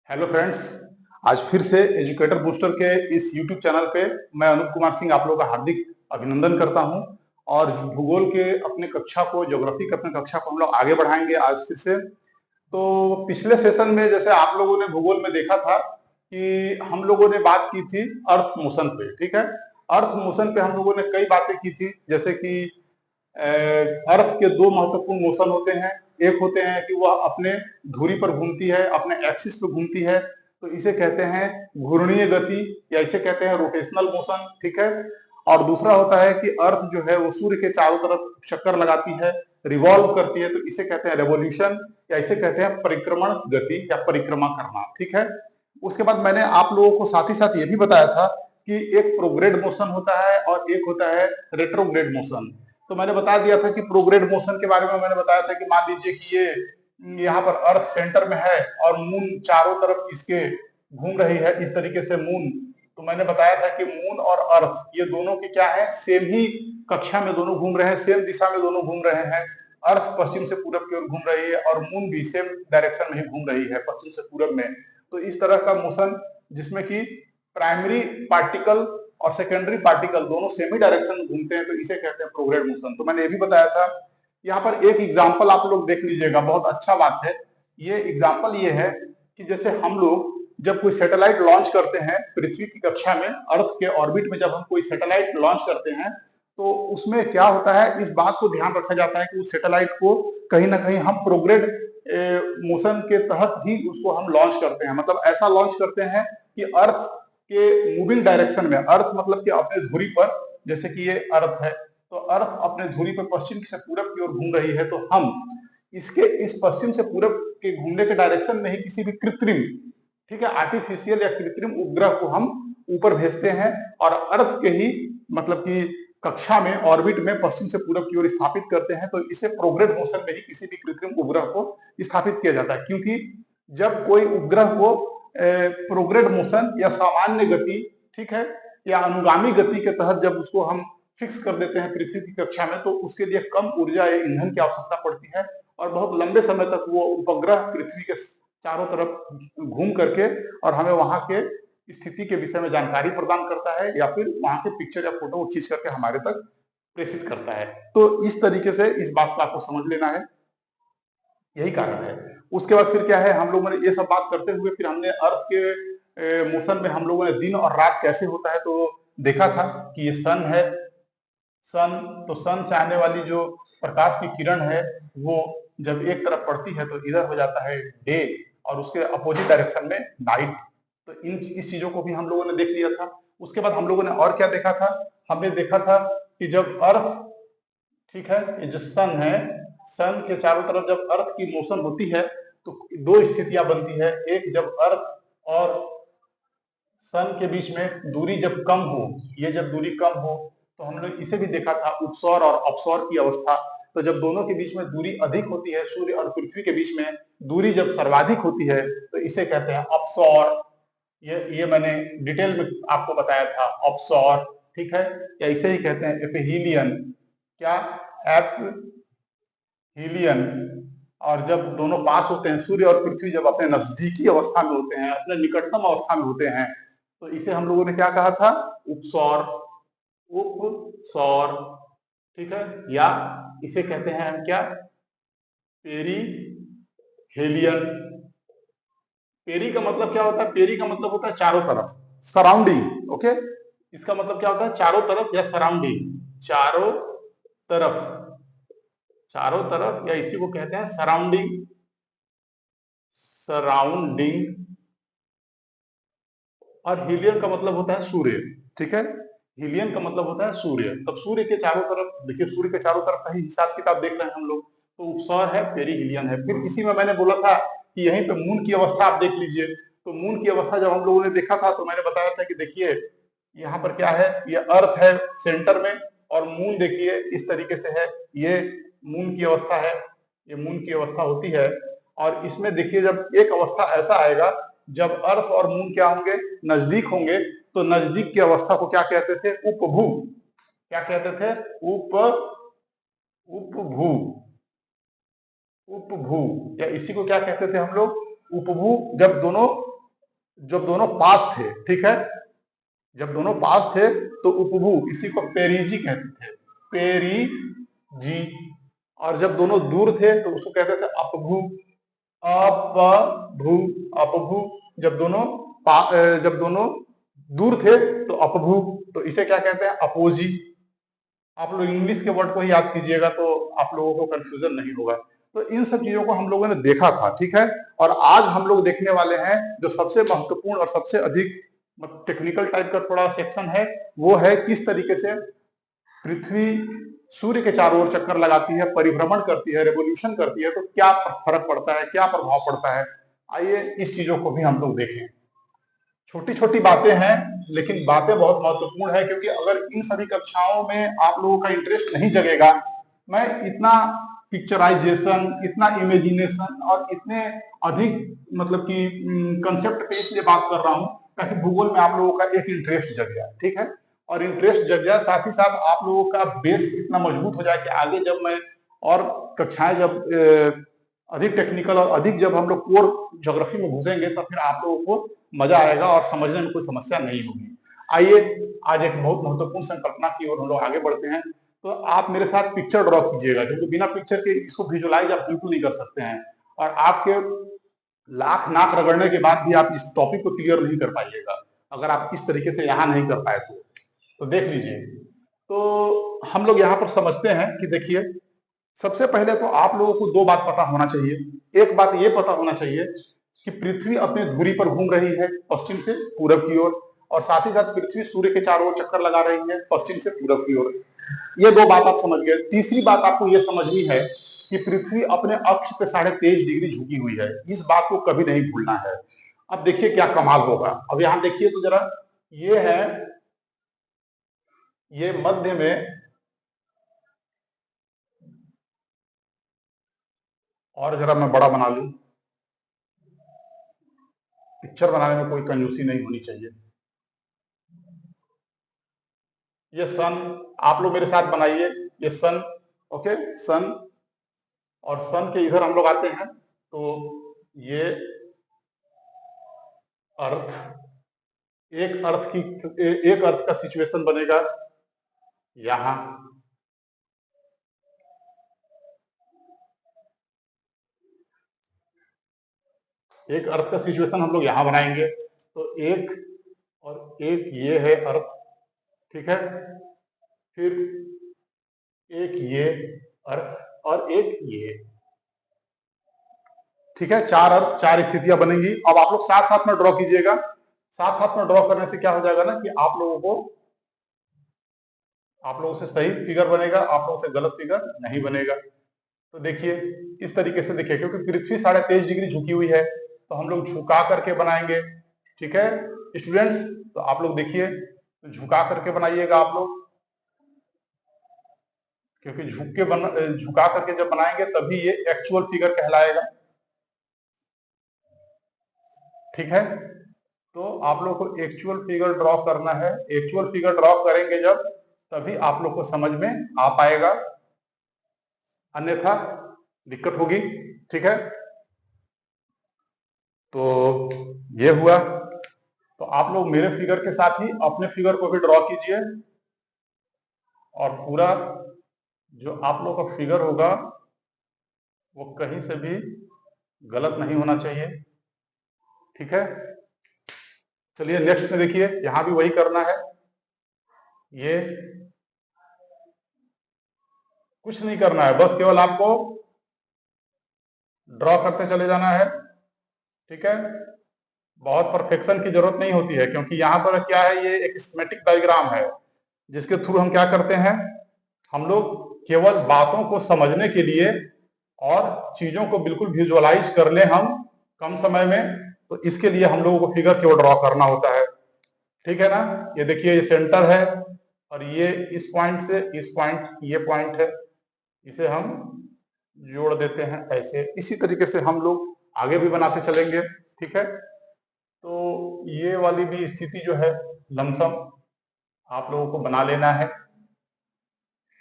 Hello friends. आज फिर से एजुकेटर बूस्टर के इस यूट्यूब चैनल पे मैं अनूप कुमार सिंह आप लोगों का हार्दिक अभिनंदन करता हूं। और भूगोल के अपने कक्षा को, ज्योग्राफी के अपने कक्षा को हम लोग आगे बढ़ाएंगे आज फिर से। तो पिछले सेशन में जैसे आप लोगों ने भूगोल में देखा था कि हम लोगों ने बात की थी अर्थ मोशन पे। ठीक है, अर्थ मोशन पे हम लोगों ने कई बातें की थी, जैसे कि अर्थ के दो महत्वपूर्ण मोशन होते हैं। एक होते हैं कि वह अपने धुरी पर घूमती है, अपने एक्सिस पे घूमती है, तो इसे कहते हैं घूर्णीय गति या इसे कहते हैं रोटेशनल मोशन। ठीक है। और दूसरा होता है कि अर्थ जो है वो सूर्य के चारों तरफ चक्कर लगाती है, रिवॉल्व करती है, तो इसे कहते हैं रेवोल्यूशन या इसे कहते हैं परिक्रमण गति या परिक्रमा करना। ठीक है। उसके बाद मैंने आप लोगों को साथ ही साथ ये भी बताया था कि एक प्रोग्रेड मोशन होता है और एक होता है रेट्रोग्रेड मोशन। तो मैंने बता दिया था कि प्रोग्रेड मोशन के बारे में मैंने बताया था कि मान लीजिए कि ये यहाँ पर अर्थ सेंटर में है और मून चारों तरफ इसके घूम रही है, इस तरीके से मून। तो मैंने बताया था कि मून और अर्थ ये दोनों के क्या है, सेम ही कक्षा में दोनों घूम रहे हैं, सेम दिशा में दोनों घूम रहे हैं। अर्थ पश्चिम से पूरब की ओर घूम रही है और मून भी सेम डायरेक्शन में ही घूम रही है, पश्चिम से पूरब में। तो इस तरह का मोशन जिसमें कि प्राइमरी पार्टिकल और सेकेंडरी पार्टिकल दोनों सेमी डायरेक्शन में घूमते हैं, तो इसे कहते हैं प्रोग्रेड मोशन। तो मैंने ये भी बताया था। यहाँ पर एक एग्जाम्पल आप लोग देख लीजिएगा, बहुत अच्छा बात है। ये एग्जाम्पल ये है कि जैसे हम लोग जब कोई सैटेलाइट लॉन्च करते हैं पृथ्वी की कक्षा में, अर्थ के ऑर्बिट में जब हम कोई सैटेलाइट लॉन्च करते हैं, तो उसमें क्या होता है, इस बात को ध्यान रखा जाता है कि उस सैटेलाइट को कहीं ना कहीं हम प्रोग्रेड मोशन के तहत ही उसको हम लॉन्च करते हैं। मतलब ऐसा लॉन्च करते हैं कि अर्थ के मूविंग डायरेक्शन में, अर्थ मतलब कि अपने धुरी पर, जैसे कि ये अर्थ है, तो अर्थ अपने धुरी पर पश्चिम से पूरब की ओर घूम रही है, तो हम इसके इस पश्चिम से पूरब के घूमने के डायरेक्शन में ही किसी भी कृत्रिम, ठीक है, आर्टिफिशियल या कृत्रिम उपग्रह को हम ऊपर भेजते हैं और अर्थ के ही मतलब कि कक्षा में, ऑर्बिट में पश्चिम से पूरब की ओर स्थापित करते हैं। तो इसे प्रोग्रेड मोशन में ही किसी भी कृत्रिम उपग्रह को स्थापित किया जाता है, क्योंकि जब कोई उपग्रह को प्रोग्रेड मोशन या सामान्य गति, ठीक है, या अनुगामी गति के तहत जब उसको हम फिक्स कर देते हैं पृथ्वी की कक्षा में, तो उसके लिए कम ऊर्जा या ईंधन की आवश्यकता पड़ती है और बहुत लंबे समय तक वो उपग्रह पृथ्वी के चारों तरफ घूम करके और हमें वहां के स्थिति के विषय में जानकारी प्रदान करता है या फिर वहां के पिक्चर या फोटो खींच करके हमारे तक प्रेषित करता है। तो इस तरीके से इस बात को आपको समझ लेना है, यही कारण है। उसके बाद फिर क्या है, हम लोगों ने ये सब बात करते हुए फिर हमने अर्थ के मोशन में हम लोगों ने दिन और रात कैसे होता है तो देखा था कि ये सन है। सन, तो सन से आने वाली जो प्रकाश की किरण है वो जब एक तरफ पड़ती है तो इधर हो जाता है डे और उसके अपोजिट डायरेक्शन में नाइट। तो इस चीजों को भी हम लोगों ने देख लिया था। उसके बाद हम लोगों ने और क्या देखा था, हमने देखा था कि जब अर्थ, ठीक है, ये जो सन है, सन के चारों तरफ जब अर्थ की मोशन होती है तो दो स्थितियां बनती है। एक, जब अर्थ और सन के बीच में दूरी जब कम हो, ये जब दूरी कम हो तो हम लोग इसे भी देखा था, उपसौर और अपसौर की अवस्था। तो जब दोनों के बीच में दूरी अधिक होती है, सूर्य और पृथ्वी के बीच में दूरी जब सर्वाधिक होती है तो इसे कहते हैं अपसौर। ये मैंने डिटेल में आपको बताया था, अपसौर। ठीक है, या इसे ही कहते हैं एपीहीलियन। क्या? एपीहीलियन। और जब दोनों पास होते हैं, सूर्य और पृथ्वी जब अपने नजदीकी अवस्था में होते हैं, अपने निकटतम अवस्था में होते हैं, तो इसे हम लोगों ने क्या कहा था, उपसौर। उपसौर, ठीक है, या इसे कहते हैं हम क्या, पेरी हेलियन। पेरी का मतलब क्या होता है, पेरी का मतलब होता है चारों तरफ, सराउंडिंग। ओके, इसका मतलब क्या होता है, चारों तरफ या सराउंडिंग, चारों तरफ, चारों तरफ, या इसी को कहते हैं सराउंडिंग। सराउंडिंग। और हीलियन का मतलब होता है सूर्य। ठीक है, हीलियन का मतलब होता है सूर्य। तब सूर्य के चारों तरफ देखिए, सूर्य के चारों तरफ का ही हिसाब किताब देख रहे हैं हम लोग। तो उपसौर है, पेरीहीलियन है। फिर इसी में मैंने बोला था कि यहीं पे मून की अवस्था आप देख लीजिए। तो मून की अवस्था जब हम लोगों ने देखा था तो मैंने बताया था कि देखिए यहाँ पर क्या है, ये अर्थ है सेंटर में और मून देखिए इस तरीके से है, ये मून की अवस्था है, ये मून की अवस्था होती है। और इसमें देखिए जब एक अवस्था ऐसा आएगा जब अर्थ और मून क्या होंगे, नजदीक होंगे, तो नजदीक की अवस्था को क्या कहते थे, उपभू। क्या कहते थे, उपभू। उपभू, या इसी को क्या कहते थे हम लोग, उपभू। जब दोनों जब दोनों पास थे, ठीक है, जब दोनों पास थे तो उपभू, इसी को पेरीजी कहते थे, पेरीजी। और जब दोनों दूर थे तो उसको कहते थे अपभू, अपभू, अपभू। जब दोनों जब दोनों दूर थे तो अपभू, तो इसे क्या कहते हैं, अपोजी। आप लोग इंग्लिश के वर्ड को ही याद कीजिएगा तो आप लोगों को कंफ्यूजन नहीं होगा। तो इन सब चीजों को हम लोगों ने देखा था, ठीक है। और आज हम लोग देखने वाले हैं जो सबसे महत्वपूर्ण और सबसे अधिक टेक्निकल टाइप का थोड़ा सेक्शन है, वो है किस तरीके से पृथ्वी सूर्य के चारों ओर चक्कर लगाती है, परिभ्रमण करती है, रेवोल्यूशन करती है, तो क्या फर्क पड़ता है, क्या प्रभाव पड़ता है। आइए इस चीजों को भी हम लोग देखें। छोटी छोटी बातें हैं लेकिन बातें बहुत महत्वपूर्ण है, क्योंकि अगर इन सभी कक्षाओं में आप लोगों का इंटरेस्ट नहीं जगेगा, मैं इतना पिक्चराइजेशन, इतना इमेजिनेशन और इतने अधिक मतलब कि कंसेप्ट पे इसलिए बात कर रहा हूं ताकि भूगोल में आप लोगों का एक इंटरेस्ट जग जाए, ठीक है। और इंटरेस्ट जग जाए, साथ ही साथ आप लोगों का बेस इतना मजबूत हो जाए कि आगे जब मैं और कक्षाएं जब अधिक टेक्निकल और अधिक जब हम लोग कोर ज्योग्राफी में घुसेंगे तो फिर आप लोगों को मजा आएगा और समझने में कोई समस्या नहीं होगी। आइए आज एक बहुत महत्वपूर्ण संकल्पना की ओर हम लोग आगे बढ़ते हैं। तो आप मेरे साथ पिक्चर ड्रॉ कीजिएगा, क्योंकि बिना पिक्चर के इसको विजुअलाइज आप बिल्कुल नहीं कर सकते हैं, और आपके लाख नाक रगड़ने के बाद भी आप इस टॉपिक को क्लियर नहीं कर पाइएगा अगर आप इस तरीके से यहाँ नहीं कर पाए तो देख लीजिए। तो हम लोग यहाँ पर समझते हैं कि देखिए, सबसे पहले तो आप लोगों को दो बात पता होना चाहिए। एक बात ये पता होना चाहिए कि पृथ्वी अपनी धुरी पर घूम रही है पश्चिम से पूरब की ओर, और साथ ही साथ पृथ्वी सूर्य के चारों ओर चक्कर लगा रही है पश्चिम से पूरब की ओर। ये दो बात आप समझ गए। तीसरी बात आपको ये समझनी है कि पृथ्वी अपने अक्ष पे 23.5 डिग्री झुकी हुई है। इस बात को कभी नहीं भूलना है। अब देखिए क्या कमाल होगा। अब यहां देखिए तो जरा, ये है, ये मध्य में, और जरा मैं बड़ा बना लूं, पिक्चर बनाने में कोई कंजूसी नहीं होनी चाहिए। ये सन, आप लोग मेरे साथ बनाइए, ये सन, ओके, सन। और सन के इधर हम लोग आते हैं तो ये अर्थ, एक अर्थ का सिचुएशन बनेगा यहां, एक अर्थ का सिचुएशन हम लोग यहां बनाएंगे। तो एक और एक ये है अर्थ, ठीक है। फिर एक ये अर्थ और एक ये, ठीक है। चार अर्थ, चार स्थितियां बनेंगी। अब आप लोग साथ साथ में ड्रॉ कीजिएगा। साथ साथ में ड्रॉ करने से क्या हो जाएगा ना कि आप लोगों से सही फिगर बनेगा, आप लोगों से गलत फिगर नहीं बनेगा। तो देखिए इस तरीके से देखिए, क्योंकि पृथ्वी 23.5 डिग्री झुकी हुई है तो हम लोग झुका करके बनाएंगे, ठीक है स्टूडेंट्स। तो आप लोग देखिए, तो झुका करके बनाइएगा आप लोग, क्योंकि झुका करके जब बनाएंगे तभी ये एक्चुअल फिगर कहलाएगा, ठीक है। तो आप लोग को एक्चुअल फिगर ड्रॉ करना है। एक्चुअल फिगर ड्रॉ करेंगे जब, तभी आप लोग को समझ में आ पाएगा, अन्यथा दिक्कत होगी, ठीक है। तो ये हुआ। तो आप लोग मेरे फिगर के साथ ही अपने फिगर को भी ड्रॉ कीजिए, और पूरा जो आप लोग का फिगर होगा वो कहीं से भी गलत नहीं होना चाहिए, ठीक है। चलिए नेक्स्ट में देखिए, यहां भी वही करना है। ये कुछ नहीं करना है, बस केवल आपको ड्रॉ करते चले जाना है, ठीक है। बहुत परफेक्शन की जरूरत नहीं होती है, क्योंकि यहाँ पर क्या है, ये एक स्कीमेटिक डायग्राम है जिसके थ्रू हम क्या करते हैं, हम लोग केवल बातों को समझने के लिए और चीजों को बिल्कुल विजुअलाइज कर ले हम कम समय में, तो इसके लिए हम लोगों को फिगर केवल ड्रॉ करना होता है, ठीक है ना। ये देखिए, ये सेंटर है और ये इस पॉइंट से इस पॉइंट, ये पॉइंट है, इसे हम जोड़ देते हैं ऐसे। इसी तरीके से हम लोग आगे भी बनाते चलेंगे, ठीक है। तो ये वाली भी स्थिति जो है लमसम आप लोगों को बना लेना है।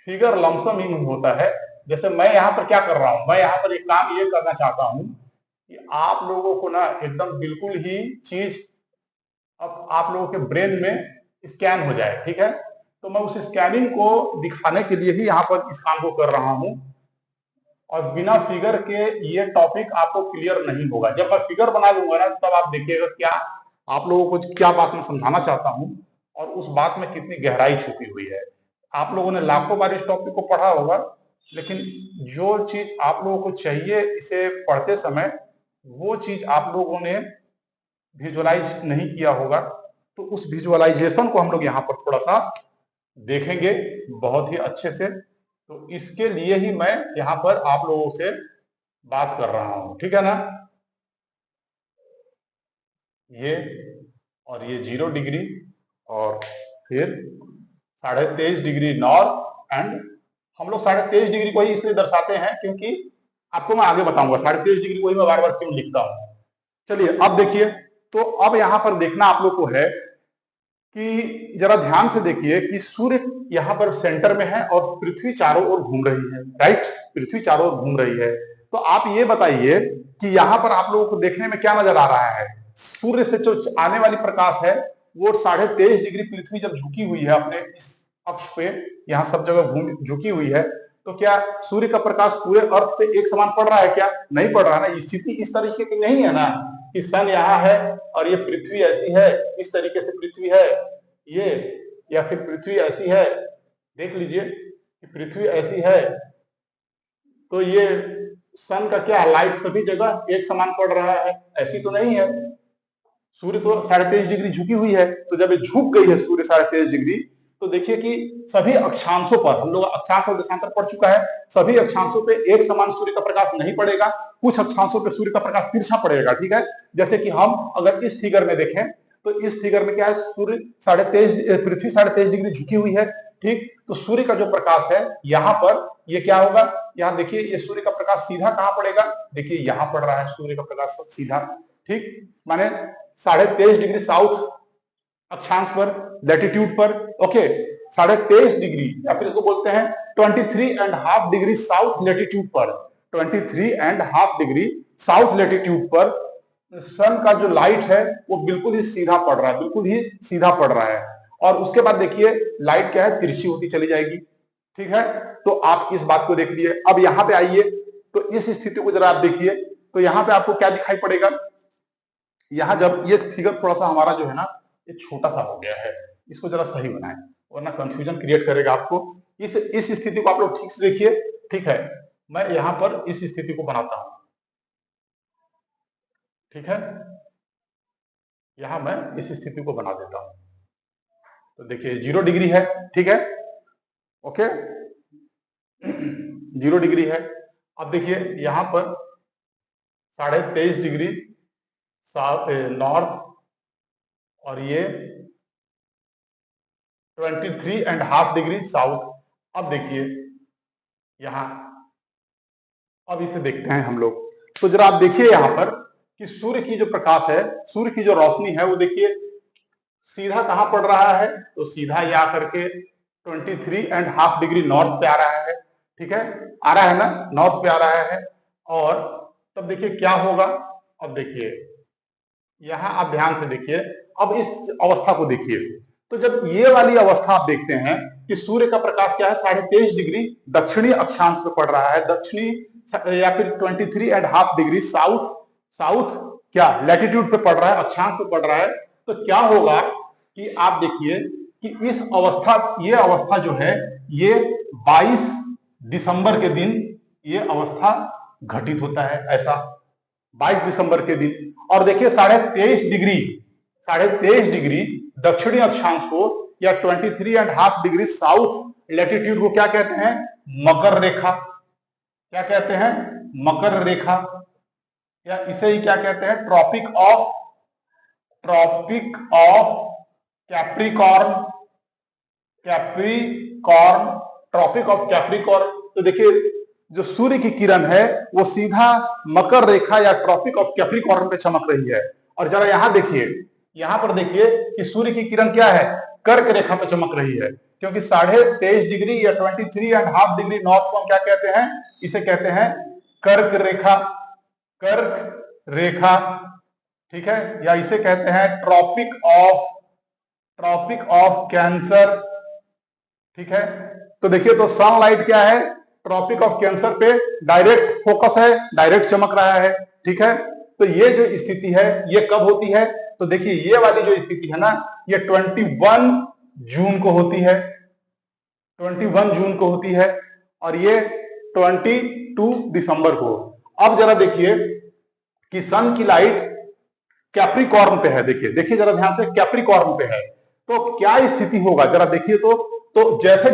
फिगर लमसम ही होता है। जैसे मैं यहाँ पर क्या कर रहा हूं, मैं यहाँ पर एक काम ये करना चाहता हूं कि आप लोगों को ना एकदम बिल्कुल ही चीज अब आप लोगों के ब्रेन में स्कैन हो जाए, ठीक है। तो मैं उस स्कैनिंग को दिखाने के लिए ही यहाँ पर इस काम को कर रहा हूँ, और बिना फिगर के ये टॉपिक आपको क्लियर नहीं होगा। जब मैं फिगर बना दूंगा ना, तब आप देखिएगा क्या आप लोगों को क्या बात मैं समझाना चाहता हूँ और उस बात में कितनी गहराई छुपी हुई है। आप लोगों ने लाखों बार इस टॉपिक को पढ़ा होगा, लेकिन जो चीज आप लोगों को चाहिए इसे पढ़ते समय, वो चीज आप लोगों ने विजुअलाइज नहीं किया होगा। तो उस विजुअलाइजेशन को हम लोग यहाँ पर थोड़ा सा देखेंगे बहुत ही अच्छे से। तो इसके लिए ही मैं यहाँ पर आप लोगों से बात कर रहा हूं, ठीक है ना। ये और ये 0 डिग्री और फिर 23.5 डिग्री नॉर्थ। एंड हम लोग 23.5 डिग्री को ही इसलिए दर्शाते हैं क्योंकि आपको मैं आगे बताऊंगा 23.5 डिग्री को ही मैं बार बार क्यों लिखता हूं। चलिए अब देखिए, तो अब यहां पर देखना आप लोग को है कि जरा ध्यान से देखिए कि सूर्य यहाँ पर सेंटर में है और पृथ्वी चारों ओर घूम रही है, राइट। पृथ्वी चारों ओर घूम रही है। तो आप ये बताइए कि यहाँ पर आप लोगों को देखने में क्या नजर आ रहा है। सूर्य से जो आने वाली प्रकाश है वो 23.5 डिग्री पृथ्वी जब झुकी हुई है अपने इस अक्ष पे, यहाँ सब जगह घूम झुकी हुई है, तो क्या सूर्य का प्रकाश पूरे अर्थ पे एक समान पड़ रहा है? क्या नहीं पड़ रहा है ना। स्थिति इस तरीके की नहीं है ना कि सन यहाँ है और ये पृथ्वी ऐसी है, इस तरीके से पृथ्वी है ये, या फिर पृथ्वी ऐसी है। देख लीजिए कि पृथ्वी ऐसी है तो ये सन का क्या लाइट सभी जगह एक समान पड़ रहा है, ऐसी तो नहीं है। सूर्य तो 23.5 डिग्री झुकी हुई है, तो जब ये झुक गई है सूर्य 23.5 डिग्री, तो देखिए कि सभी अक्षांशों पर, हम लोग अक्षांश और देशांतर पढ़ चुका है, सभी अक्षांशों पे एक समान सूर्य का प्रकाश नहीं पड़ेगा। कुछ अक्षांशों पे सूर्य का प्रकाश तिरछा पड़ेगा, ठीक है। जैसे कि हम अगर इस फिगर में देखें तो इस फिगर में क्या है, सूर्य पृथ्वी 23.5 डिग्री झुकी हुई है, ठीक। तो सूर्य का जो प्रकाश है यहाँ पर ये क्या होगा, यहाँ देखिए ये सूर्य का प्रकाश सीधा कहाँ पड़ेगा, देखिए यहाँ पड़ रहा है सूर्य का प्रकाश सीधा, ठीक। माने 23.5 डिग्री साउथ अक्षांश पर, लैटिट्यूड पर, ओके। 23.5 डिग्री या फिर इसको बोलते हैं 23.5 डिग्री साउथ लैटिट्यूड पर, 23.5 डिग्री साउथ लैटिट्यूड पर सन का जो लाइट है वो बिल्कुल ही सीधा पड़ रहा है, बिल्कुल ही सीधा पड़ रहा है। और उसके बाद देखिए लाइट क्या है, तिरछी होती चली जाएगी, ठीक है। तो आप इस बात को देख लिए। अब यहाँ पे आइए, तो इस स्थिति को जरा आप देखिए, तो यहाँ पे आपको क्या दिखाई पड़ेगा। यहाँ जब ये फिगर थोड़ा सा हमारा जो है ना ये छोटा सा हो गया है, इसको जरा सही बनाएं वरना कंफ्यूजन क्रिएट करेगा आपको। इस स्थिति को आप लोग ठीक से देखिए, ठीक है। मैं यहाँ पर इस स्थिति को बनाता हूं, ठीक है। यहां मैं इस स्थिति को बना देता हूं। तो देखिए 0 डिग्री है, ठीक है, ओके। 0 डिग्री है। अब देखिए यहां पर 23.5 डिग्री नॉर्थ और ये 23.5 डिग्री साउथ। अब देखिए यहां, अब इसे देखते हैं हम लोग। तो जरा आप देखिए यहां पर कि सूर्य की जो प्रकाश है, सूर्य की जो रोशनी है वो देखिए सीधा कहां पड़ रहा है, तो सीधा ये आकर के 23.5 डिग्री नॉर्थ पे आ रहा है, ठीक है। आ रहा है ना, नॉर्थ पे आ रहा है। और तब देखिए क्या होगा, अब देखिए यहां आप ध्यान से देखिए, अब इस अवस्था को देखिए। तो जब ये वाली अवस्था आप देखते हैं कि सूर्य का प्रकाश क्या है 23.5 डिग्री दक्षिणी अक्षांश पे पड़ रहा है, दक्षिणी या फिर 23.5 डिग्री साउथ, साउथ क्या लैटिट्यूड पे पड़ रहा है, अक्षांश पे पड़ रहा है। तो क्या होगा कि आप देखिए कि इस अवस्था, ये अवस्था जो है ये 22 दिसंबर के दिन ये अवस्था घटित होता है, ऐसा 22 दिसंबर के दिन। और देखिए 23.5 डिग्री दक्षिणी अक्षांश को या 23.5 डिग्री साउथ लैटिट्यूड को क्या कहते हैं, मकर रेखा। क्या कहते हैं, मकर रेखा, या इसे ही क्या कहते हैं, tropic of Capricorn, tropic of Capricorn. तो देखिए जो सूर्य की किरण है वो सीधा मकर रेखा या ट्रॉपिक ऑफ कैप्रिकॉर्न पे चमक रही है। और जरा यहां देखिए, यहां पर देखिए कि सूर्य की किरण क्या है, कर्क रेखा पे चमक रही है, क्योंकि 23.5 डिग्री या 23.5 डिग्री नॉर्थ को हम क्या कहते हैं, इसे कहते हैं कर्क रेखा, कर्क रेखा, ठीक है, या इसे कहते हैं ट्रॉपिक ऑफ कैंसर। ठीक है, तो देखिए तो सनलाइट क्या है, ट्रॉपिक ऑफ कैंसर पे डायरेक्ट फोकस है, डायरेक्ट चमक रहा है। ठीक है, तो ये जो स्थिति है ये कब होती है, तो देखिए ये वाली जो स्थिति है ना, ये 21 जून को होती है, 21 जून को होती है, और ये 22 दिसंबर को। अब जरा देखिए कि सन की लाइट कैप्रिकॉर्न पे है, देखिए देखिए जरा ध्यान से, कैप्रिकॉर्न पे है, तो क्या स्थिति होगा जरा देखिए। तो जैसे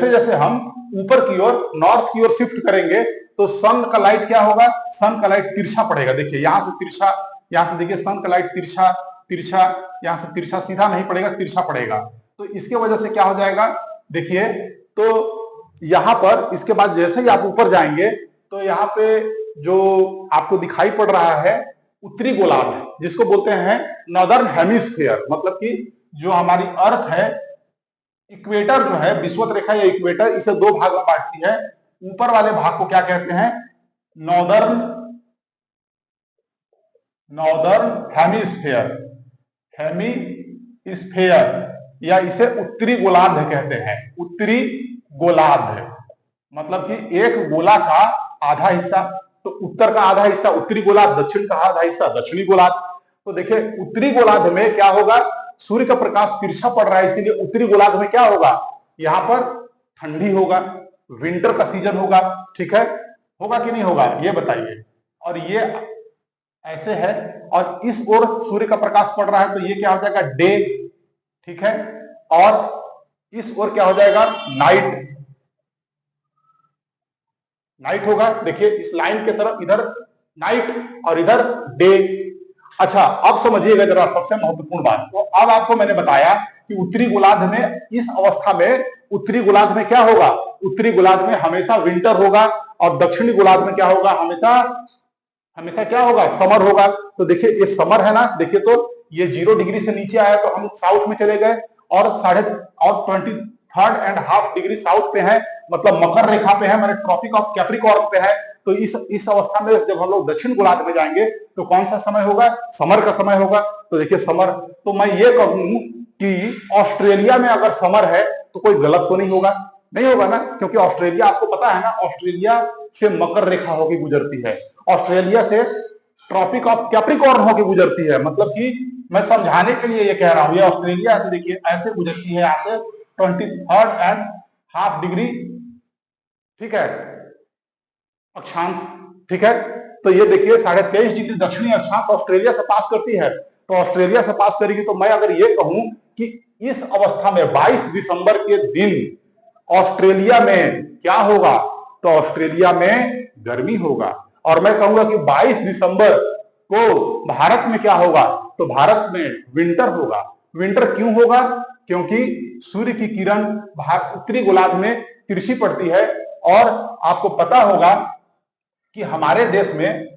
जैसे हम ऊपर की ओर, नॉर्थ की ओर शिफ्ट करेंगे, तो सन का लाइट क्या होगा, सन का लाइट तिरछा पड़ेगा। देखिए यहां से तिरछा, यहां से देखिए सन का लाइट तिरछा तिरछा, यहां से तिरछा सीधा नहीं पड़ेगा, तिरछा पड़ेगा। तो इसके वजह से क्या हो जाएगा, देखिए तो यहां पर इसके बाद जैसे ही आप ऊपर जाएंगे, तो यहाँ पे जो आपको दिखाई पड़ रहा है उत्तरी गोलार्ध, जिसको बोलते हैं नॉर्दर्न हेमिस्फीयर, मतलब कि जो हमारी अर्थ है, इक्वेटर जो है, विषुवत रेखा या इक्वेटर, इसे दो भाग में बांटती है। ऊपर वाले भाग को क्या कहते हैं, नॉर्दर्न हेमिस्फीयर, या इसे उत्तरी गोलार्ध कहते हैं, उत्तरी गोलार्ध। मतलब कि एक गोला का आधा हिस्सा, तो उत्तर का आधा हिस्सा उत्तरी गोलार्ध, दक्षिण का आधा हिस्सा दक्षिणी गोलार्ध। तो देखिए उत्तरी गोलार्ध में क्या होगा, सूर्य का प्रकाश तिरछा पड़ रहा है, इसीलिए उत्तरी गोलार्ध में क्या होगा, यहां पर ठंडी होगा, विंटर का सीजन होगा। ठीक है, होगा कि नहीं होगा ये बताइए। और ये ऐसे है, और इस ओर सूर्य का प्रकाश पड़ रहा है, तो ये क्या हो जाएगा, डे। ठीक है, और इस ओर क्या हो जाएगा, नाइट होगा। देखिए इस लाइन के तरफ इधर नाइट और इधर डे। अच्छा अब समझिएगा जरा सबसे महत्वपूर्ण बात, तो अब आपको मैंने बताया कि उत्तरी गोलार्ध में, इस अवस्था में उत्तरी गोलार्ध में क्या होगा, उत्तरी गोलार्ध में हमेशा विंटर होगा, और दक्षिणी गोलार्ध में क्या होगा, हमेशा क्या होगा, समर होगा। तो देखिए ये समर है ना, देखिए तो ये 0 डिग्री से नीचे आया तो हम साउथ में चले गए, और 23.5 डिग्री साउथ पे है, मतलब मकर रेखा पे है, मैंने ट्रॉपिक ऑफ कैप्रिकॉर्न पे है। तो इस अवस्था में जब हम लोग दक्षिण गोलार्ध में जाएंगे, तो कौन सा समय होगा, समर का समय होगा। तो देखिए समर, तो मैं ये कहूं कि ऑस्ट्रेलिया में अगर समर है तो कोई गलत तो नहीं होगा, नहीं होगा ना, क्योंकि ऑस्ट्रेलिया आपको पता है ना, ऑस्ट्रेलिया से मकर रेखा होकर गुजरती है, ऑस्ट्रेलिया से ट्रॉपिक ऑफ कैप्रिकॉर्न होकर गुजरती है। मतलब कि मैं समझाने के लिए ये कह रहा हूं, ये ऑस्ट्रेलिया से देखिए ऐसे गुजरती है, यहाँ से 23.5 डिग्री, ठीक है, अक्षांश। ठीक है, तो ये देखिए 23.5 डिग्री दक्षिणी अक्षांश ऑस्ट्रेलिया से पास करती है। तो ऑस्ट्रेलिया से पास करेगी, तो मैं अगर ये कहूं कि इस अवस्था में 22 दिसंबर के दिन ऑस्ट्रेलिया में क्या होगा, तो ऑस्ट्रेलिया में गर्मी होगा। और मैं कहूंगा कि 22 दिसंबर को भारत में क्या होगा, तो भारत में विंटर होगा। विंटर क्यों होगा, क्योंकि सूर्य की किरण उत्तरी गोलार्ध में तिरछी पड़ती है। और आपको पता होगा कि हमारे देश में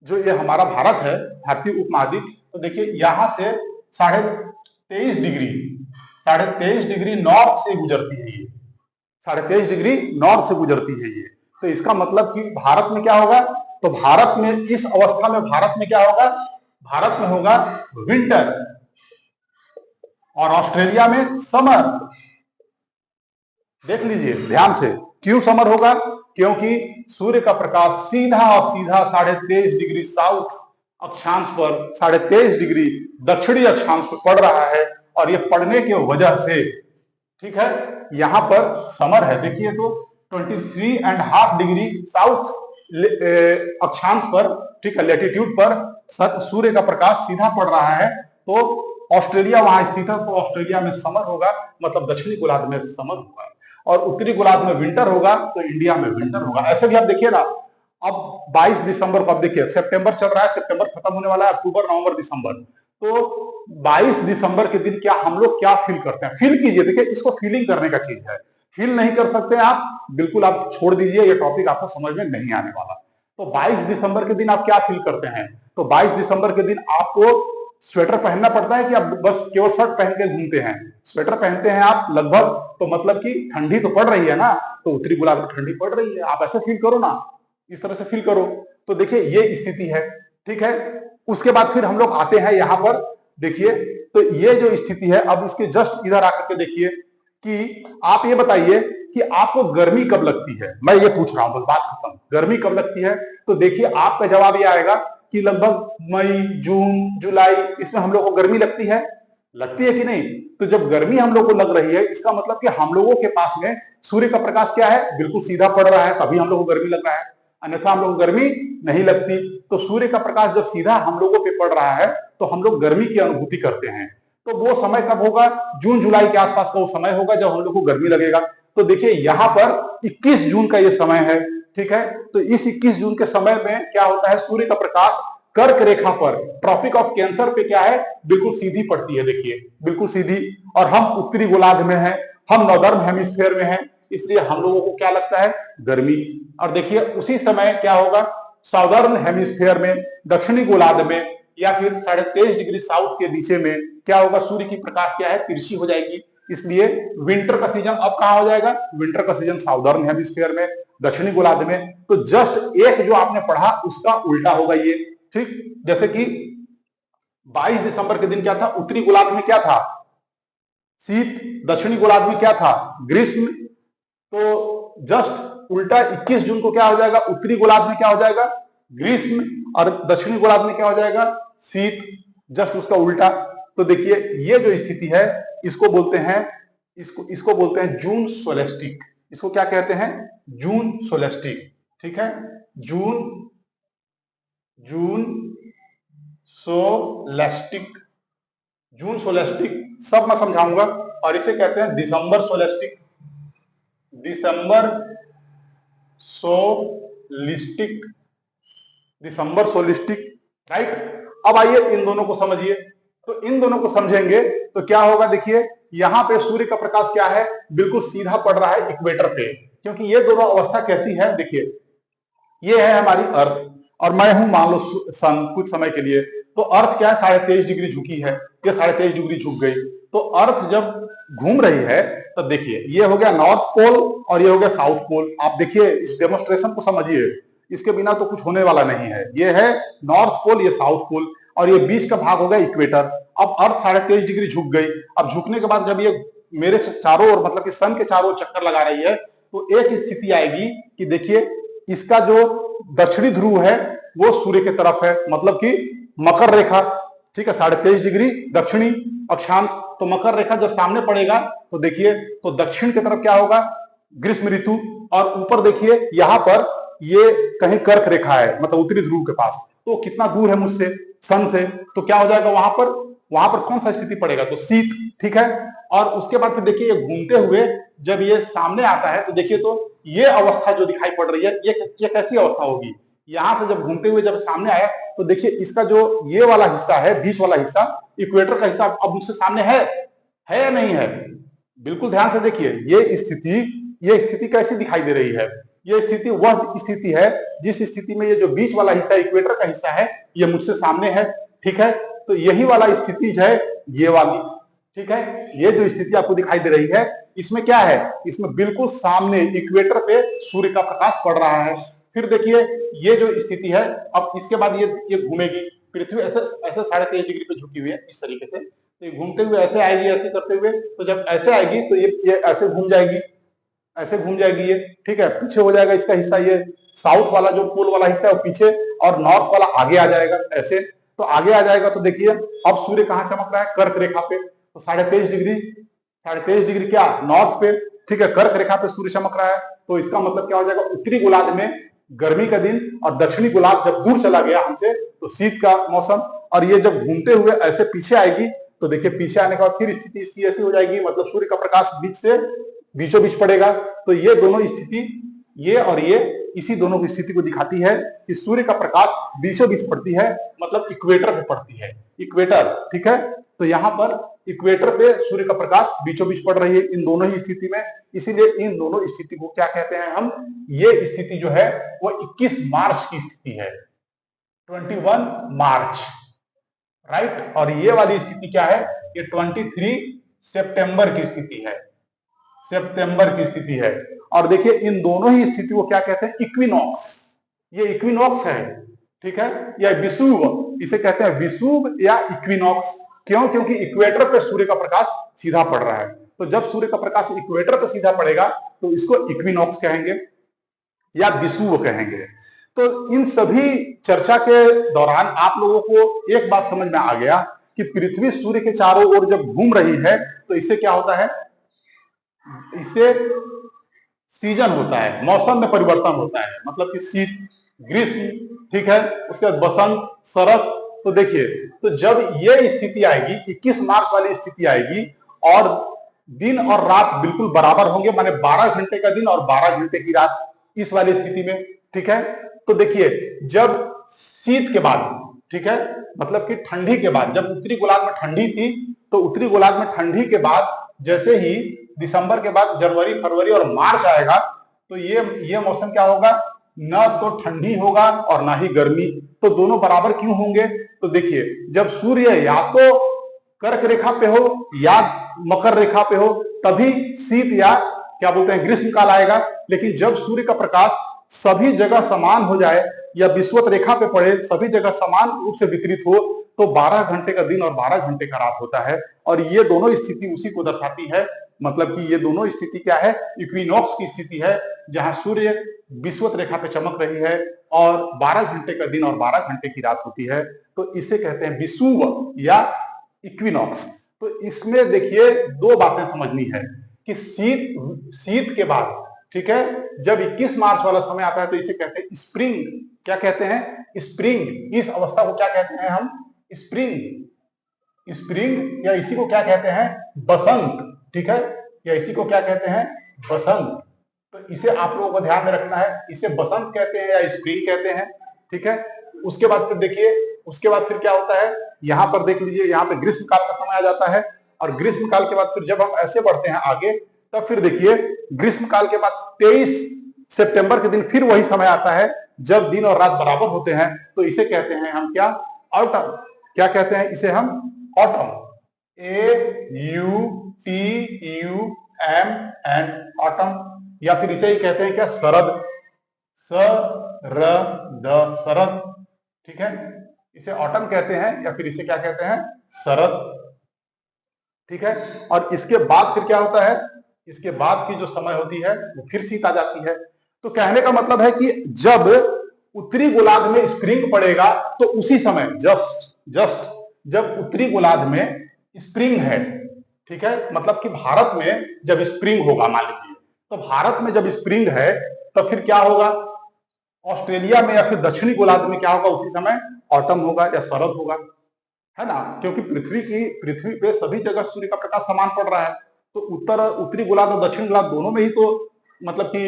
जो ये हमारा भारत है, भारतीय उपमहाद्वीप, तो देखिए यहां से 23.5 डिग्री नॉर्थ से गुजरती है ये, 23.5 डिग्री नॉर्थ से गुजरती है ये। तो इसका मतलब कि भारत में क्या होगा, तो भारत में इस अवस्था में भारत में क्या होगा, भारत में होगा विंटर, और ऑस्ट्रेलिया में समर। देख लीजिए ध्यान से, क्यों समर होगा, क्योंकि सूर्य का प्रकाश सीधा और सीधा 23.5 डिग्री साउथ अक्षांश पर, 23.5 डिग्री दक्षिणी अक्षांश पर पड़ रहा है, और ये पड़ने की वजह से, ठीक है, यहां पर समर है। देखिए तो 23.5 डिग्री साउथ अक्षांश पर, ठीक है, लैटिट्यूड पर सूर्य का प्रकाश सीधा पड़ रहा है, तो ऑस्ट्रेलिया वहां स्थित है, तो ऑस्ट्रेलिया में समर होगा, मतलब दक्षिणी गोलार्ध में समर होगा, और उत्तरी गोलार्ध में विंटर होगा, तो इंडिया में विंटर होगा। ऐसे भी आप देखिए ना, अब 22 दिसंबर को, अब देखिए सितंबर चल रहा है, सितंबर खत्म होने वाला है, अक्टूबर नवंबर दिसंबर, तो 22 दिसंबर के दिन क्या हम लोग क्या फील करते हैं, फील कीजिए। देखिए इसको फीलिंग करने का चीज है, फील नहीं कर सकते आप, बिल्कुल आप छोड़ दीजिए, ये टॉपिक आपको समझ में नहीं आने वाला। तो 22 दिसंबर के दिन आप क्या फील करते हैं, तो 22 दिसंबर के दिन आपको स्वेटर पहनना पड़ता है कि आप बस केवल शर्ट पहन के घूमते हैं, स्वेटर पहनते हैं आप लगभग, तो मतलब कि ठंडी तो पड़ रही है ना, तो उत्तरी गोलार्ध में ठंडी पड़ रही है, आप ऐसे फील करो ना। इस तरह से फील करो। तो देखिए ये स्थिति है, ठीक है। उसके बाद फिर हम लोग आते हैं यहां पर, देखिए तो ये जो स्थिति है, अब इसके जस्ट इधर आकर के देखिए कि आप ये बताइए कि आपको गर्मी कब लगती है। मैं ये पूछ रहा हूं, बस बात खत्म। गर्मी कब लगती है? तो देखिए आपका जवाब ये आएगा कि लगभग मई, जून, जुलाई, इसमें हम लोग को गर्मी लगती है। लगती है कि नहीं? तो जब गर्मी हम लोग को लग रही है, इसका मतलब कि हम लोगों के पास में सूर्य का प्रकाश क्या है, बिल्कुल सीधा पड़ रहा है, तभी हम लोग को गर्मी लग रहा है, अन्यथा हम लोग को गर्मी नहीं लगती। तो सूर्य का प्रकाश जब सीधा हम लोगों पे पड़ रहा है तो हम लोग गर्मी की अनुभूति करते हैं। तो वो समय कब होगा? जून जुलाई के आसपास का वो समय होगा जब हम लोग को गर्मी लगेगा। तो देखिए यहां पर 21 जून का ये समय है, ठीक है। तो इस 21 जून के समय में क्या होता है, सूर्य का प्रकाश कर्क रेखा पर, ट्रॉपिक ऑफ कैंसर पे क्या है, बिल्कुल सीधी पड़ती है। देखिए बिल्कुल सीधी, और हम उत्तरी गोलार्ध में हैं, हम नॉर्दर्न हेमिस्फीयर में हैं, इसलिए हम लोगों को क्या लगता है, गर्मी। और देखिए उसी समय क्या होगा, साउदर्न हेमिस्फीयर में, दक्षिणी गोलार्ध में, या फिर 23.5 डिग्री साउथ के नीचे में क्या होगा, सूर्य की प्रकाश क्या है, तिरछी हो जाएगी। इसलिए विंटर का सीजन अब कहां हो जाएगा, विंटर का सीजन साउदर्न हेमिस्फीयर में, दक्षिणी गोलार्ध में। तो जस्ट एक जो आपने पढ़ा उसका उल्टा होगा ये, ठीक। जैसे कि 22 दिसंबर के दिन क्या था, उत्तरी गोलार्ध में क्या था, शीत, दक्षिणी गोलार्ध में क्या था, ग्रीष्म। तो जस्ट उल्टा 21 जून को क्या हो जाएगा, उत्तरी गोलार्ध में क्या हो जाएगा, ग्रीष्म, और दक्षिणी गोलार्ध में क्या हो जाएगा, शीत, जस्ट उसका उल्टा। तो देखिए ये जो स्थिति है इसको बोलते हैं, इसको बोलते हैं जून सोलेस्टिक। इसको क्या कहते हैं, जून सोलेस्टिक, ठीक है। जून सोलेस्टिक, जून सोलेस्टिक सब मैं समझाऊंगा। और इसे कहते हैं दिसंबर सोलेस्टिक, दिसंबर सोलिस्टिक, दिसंबर सोलिस्टिक, राइट। अब आइए इन दोनों को समझिए। तो इन दोनों को समझेंगे तो क्या होगा, देखिए यहां पे सूर्य का प्रकाश क्या है, बिल्कुल सीधा पड़ रहा है इक्वेटर पे, क्योंकि ये दोनों अवस्था कैसी है, देखिए ये है हमारी अर्थ, और मैं हूं मान लो सन कुछ समय के लिए। तो अर्थ क्या है, 23.5 डिग्री झुकी है, ये 23.5 डिग्री झुक गई। तो अर्थ जब घूम रही है तो देखिए ये हो गया नॉर्थ पोल और ये हो गया साउथ पोल। आप देखिए इस डेमोन्स्ट्रेशन को समझिए, इसके बिना तो कुछ होने वाला नहीं है। ये है नॉर्थ पोल, ये साउथ पोल, और ये बीच का भाग हो गया इक्वेटर। अब अर्थ 23.5 डिग्री झुक गई। अब झुकने के बाद जब ये मेरे चारों ओर, मतलब कि सन के चारों ओर चक्कर लगा रही है, तो एक स्थिति आएगी कि देखिए इसका जो दक्षिणी ध्रुव है वो सूर्य की तरफ है, मतलब कि मकर रेखा, ठीक है, 23.5 डिग्री दक्षिणी अक्षांश। तो मकर रेखा जब सामने पड़ेगा तो देखिए, तो दक्षिण की तरफ क्या होगा, ग्रीष्म ऋतु। और ऊपर देखिए यहां पर ये कहीं कर्क रेखा है, मतलब उत्तरी ध्रुव के पास। तो कितना दूर है मुझसे, सन से, तो क्या हो जाएगा वहां पर कौन सा स्थिति पड़ेगा, तो शीत, ठीक है। और उसके बाद फिर देखिए ये घूमते हुए जब ये सामने आता है तो देखिए, तो ये अवस्था जो दिखाई पड़ रही है, ये कैसी अवस्था होगी, यहां से जब घूमते हुए जब सामने आया तो देखिए इसका जो ये वाला हिस्सा है, बीच वाला हिस्सा, इक्वेटर का हिस्सा अब मुझसे सामने है या नहीं है। बिल्कुल ध्यान से देखिए ये स्थिति कैसी दिखाई दे रही है। ये स्थिति वह स्थिति है जिस स्थिति में ये जो बीच वाला हिस्सा, इक्वेटर का हिस्सा है, ये मुझसे सामने है, ठीक है। तो यही वाला स्थिति है ये वाली, ठीक है। ये जो स्थिति आपको दिखाई दे रही है, इसमें क्या है, इसमें बिल्कुल सामने इक्वेटर पे सूर्य का प्रकाश पड़ रहा है। फिर देखिए ये जो स्थिति है, अब इसके बाद ये घूमेगी, पृथ्वी ऐसे 23.5 डिग्री पे झुकी हुई है इस तरीके से, तो ये घूमते हुए ऐसे आएगी, ऐसे करते हुए, तो जब ऐसे आएगी तो ये ऐसे घूम जाएगी, ऐसे घूम जाएगी ये, ठीक है। पीछे हो जाएगा इसका हिस्सा, ये साउथ वाला जो पोल वाला हिस्सा है वो पीछे, और नॉर्थ वाला आगे आ जाएगा ऐसे। तो आगे आ जाएगा तो देखिए अब सूर्य कहां चमक रहा है, कर्क रेखा पे। तो 23.5 डिग्री क्या, नॉर्थ पे, ठीक है, कर्क रेखा पे सूर्य चमक रहा है। तो इसका मतलब क्या हो जाएगा, उत्तरी गोलार्ध में गर्मी का दिन, और दक्षिणी गोलार्ध जब दूर चला गया हमसे तो शीत का मौसम। और ये जब घूमते हुए ऐसे पीछे आएगी तो देखिए पीछे आने के बाद फिर स्थिति इसकी ऐसी हो जाएगी, मतलब सूर्य का प्रकाश बीच से बीचों बीच पड़ेगा। तो ये दोनों स्थिति, ये और ये, इसी दोनों की स्थिति को दिखाती है कि सूर्य का प्रकाश बीचों बीच पड़ती है, मतलब इक्वेटर पे पड़ती है, इक्वेटर, ठीक है। तो यहां पर इक्वेटर पे सूर्य का प्रकाश बीचों बीच पड़ रही है इन दोनों ही स्थिति में, इसीलिए इन दोनों स्थिति को क्या कहते हैं हम, ये स्थिति जो है वो 21 मार्च की स्थिति है, 21 मार्च, राइट। और ये वाली स्थिति क्या है, ये 23 सितंबर की स्थिति है, सितंबर की स्थिति है। और देखिए इन दोनों ही स्थिति को क्या कहते हैं, इक्विनॉक्स, ये इक्विनॉक्स है, ठीक है, या विषुव, इसे कहते हैं विषुव या इक्विनॉक्स। क्यों? क्योंकि इक्वेटर पे सूर्य का प्रकाश सीधा पड़ रहा है, तो जब सूर्य का प्रकाश इक्वेटर पे सीधा पड़ेगा तो इसको इक्विनॉक्स कहेंगे या विषुव कहेंगे। तो इन सभी चर्चा के दौरान आप लोगों को एक बात समझ में आ गया कि पृथ्वी सूर्य के चारों ओर जब घूम रही है तो इससे क्या होता है, इससे सीजन होता है, मौसम में परिवर्तन होता है, मतलब कि शीत, ग्रीष्म, ठीक है, उसके बाद बसंत, शरद। तो देखिए, तो जब ये स्थिति आएगी, 21 मार्च वाली स्थिति आएगी और दिन और रात बिल्कुल बराबर होंगे, माने 12 घंटे का दिन और 12 घंटे की रात, इस वाली स्थिति में, ठीक है। तो देखिए, जब शीत के बाद, ठीक है, मतलब कि ठंडी के बाद, जब उत्तरी गोलार्ध में ठंडी थी, तो उत्तरी गोलार्ध में ठंडी के बाद जैसे ही दिसंबर के बाद जनवरी, फरवरी और मार्च आएगा, तो ये मौसम क्या होगा, न तो ठंडी होगा और ना ही गर्मी। तो दोनों बराबर क्यों होंगे? तो देखिए, जब सूर्य या तो कर्क रेखा पे हो या मकर रेखा पे हो, तभी शीत या क्या बोलते हैं ग्रीष्म काल आएगा। लेकिन जब सूर्य का प्रकाश सभी जगह समान हो जाए या विषुवत रेखा पे पड़े, सभी जगह समान रूप से वितरित हो, तो 12 घंटे का दिन और 12 घंटे का रात होता है। और ये दोनों स्थिति उसी को दर्शाती है, मतलब कि ये दोनों स्थिति क्या है, इक्विनॉक्स की स्थिति है, जहां सूर्य विषुवत रेखा पे चमक रही है और 12 घंटे का दिन और 12 घंटे की रात होती है। तो इसे कहते हैं विषुव या इक्विनॉक्स। तो इसमें देखिए दो बातें समझनी है कि शीत के बाद, ठीक है, जब 21 मार्च वाला समय आता है तो इसे कहते हैं स्प्रिंग। क्या कहते हैं? स्प्रिंग। इस अवस्था को क्या कहते हैं हम? स्प्रिंग। स्प्रिंग या इसी को क्या कहते हैं? बसंत, ठीक है, या इसी को क्या कहते हैं? बसंत। तो इसे आप लोगों को ध्यान में रखना है, इसे बसंत कहते हैं या स्प्रिंग कहते हैं, ठीक है। उसके बाद फिर देखिए, उसके बाद फिर क्या होता है, यहां पर देख लीजिए, यहाँ पे ग्रीष्म काल का समय आ जाता है और ग्रीष्म काल के बाद फिर जब हम ऐसे बढ़ते हैं आगे, तब फिर देखिए ग्रीष्म काल के बाद 23 सितंबर के दिन फिर वही समय आता है जब दिन और रात बराबर होते हैं। तो इसे कहते हैं हम क्या? ऑटम। क्या कहते हैं इसे हम? ऑटम। AUTUMN, autumn. या फिर इसे ही कहते हैं क्या? शरद। शरद, ठीक है, इसे ऑटम कहते हैं या फिर इसे क्या कहते हैं? शरद, ठीक है। और इसके बाद फिर क्या होता है? इसके बाद की जो समय होती है वो फिर शीत आ जाती है। तो कहने का मतलब है कि जब उत्तरी गोलार्ध में स्प्रिंग पड़ेगा तो उसी समय जस्ट जब उत्तरी गोलार्ध में स्प्रिंग है, ठीक है, मतलब कि भारत में जब स्प्रिंग होगा, मान लीजिए, तो भारत में जब स्प्रिंग है तो फिर क्या होगा? ऑस्ट्रेलिया में या फिर दक्षिणी गोलार्ध में क्या होगा? उसी समय ऑटम होगा या शरद होगा, है ना, क्योंकि पृथ्वी पे सभी जगह सूर्य का प्रकाश समान पड़ रहा है। तो उत्तरी गोलार्ध और दक्षिण गोलार्ध दोनों में ही तो मतलब कि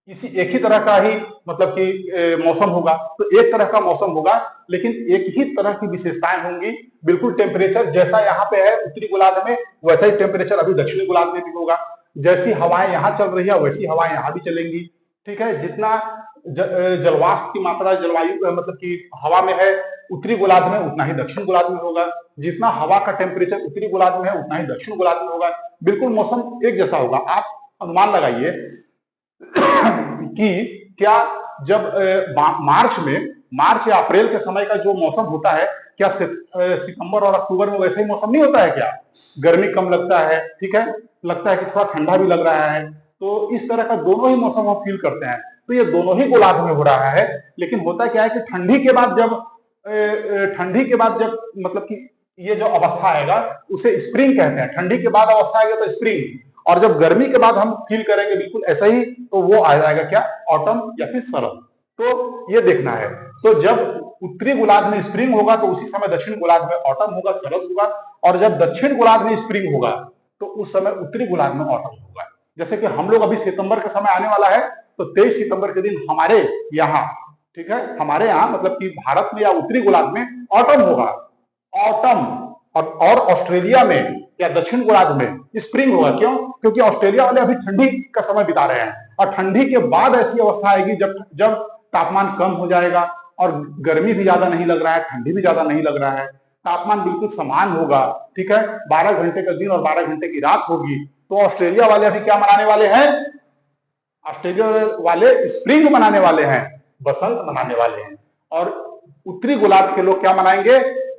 इसी एक ही तरह का ही मतलब कि मौसम होगा। तो एक तरह का मौसम होगा, लेकिन एक ही तरह की विशेषताएं होंगी। बिल्कुल टेम्परेचर जैसा यहाँ पे है उत्तरी गोलार्ध में, वैसा ही टेम्परेचर अभी दक्षिणी गोलार्ध में भी होगा। जैसी हवाएं यहाँ चल रही है वैसी हवाएं यहाँ भी चलेंगी, ठीक है। जितना जलवाष्प की मात्रा जलवायु मतलब कि हवा में है उत्तरी गोलार्ध में, उतना ही दक्षिण गोलार्ध में होगा। जितना हवा का टेम्परेचर उत्तरी गोलार्ध में है उतना ही दक्षिण गोलार्ध में होगा। बिल्कुल मौसम एक जैसा होगा। आप अनुमान लगाइए कि क्या जब मार्च या अप्रैल के समय का जो मौसम होता है, क्या सितंबर और अक्टूबर में वैसा ही मौसम नहीं होता है क्या? गर्मी कम लगता है, ठीक है, लगता है कि थोड़ा ठंडा भी लग रहा है। तो इस तरह का दोनों ही मौसम हम फील करते हैं। तो ये दोनों ही गोलार्ध में हो रहा है। लेकिन होता क्या है कि ठंडी के बाद जब मतलब कि ये जो अवस्था आएगा उसे स्प्रिंग कहते हैं। ठंडी के बाद अवस्था आएगा तो स्प्रिंग, और जब गर्मी के बाद हम फील करेंगे बिल्कुल ऐसा ही, तो वो आ जाएगा क्या? ऑटम या फिर शरद। तो ये देखना है। तो जब उत्तरी गोलार्ध में स्प्रिंग होगा तो उसी समय दक्षिण गोलार्ध में ऑटम होगा, शरद होगा। और जब दक्षिण गोलार्ध में स्प्रिंग होगा तो उस समय उत्तरी गोलार्ध में ऑटम होगा। जैसे कि हम लोग अभी सितंबर का समय आने वाला है, तो 23 सितंबर के दिन हमारे यहाँ, ठीक है, हमारे यहाँ मतलब कि भारत में या उत्तरी गोलार्ध में ऑटम होगा। ऑटम। और ऑस्ट्रेलिया में या दक्षिण गोलार्ध में स्प्रिंग होगा। क्यों? क्योंकि ऑस्ट्रेलिया वाले अभी ठंडी का समय बिता रहे हैं और ठंडी के बाद ऐसी अवस्था आएगी जब तापमान कम हो जाएगा और गर्मी भी ज्यादा नहीं लग रहा है, ठंडी भी ज्यादा नहीं लग रहा है, तापमान बिल्कुल समान होगा, ठीक है, 12 घंटे का दिन और 12 घंटे की रात होगी। तो ऑस्ट्रेलिया वाले अभी क्या मनाने वाले हैं? ऑस्ट्रेलिया वाले स्प्रिंग मनाने वाले हैं। बसंत मनाने वाले हैं, और उत्तरी गोलार्ध के लोग क्या मनाएंगे,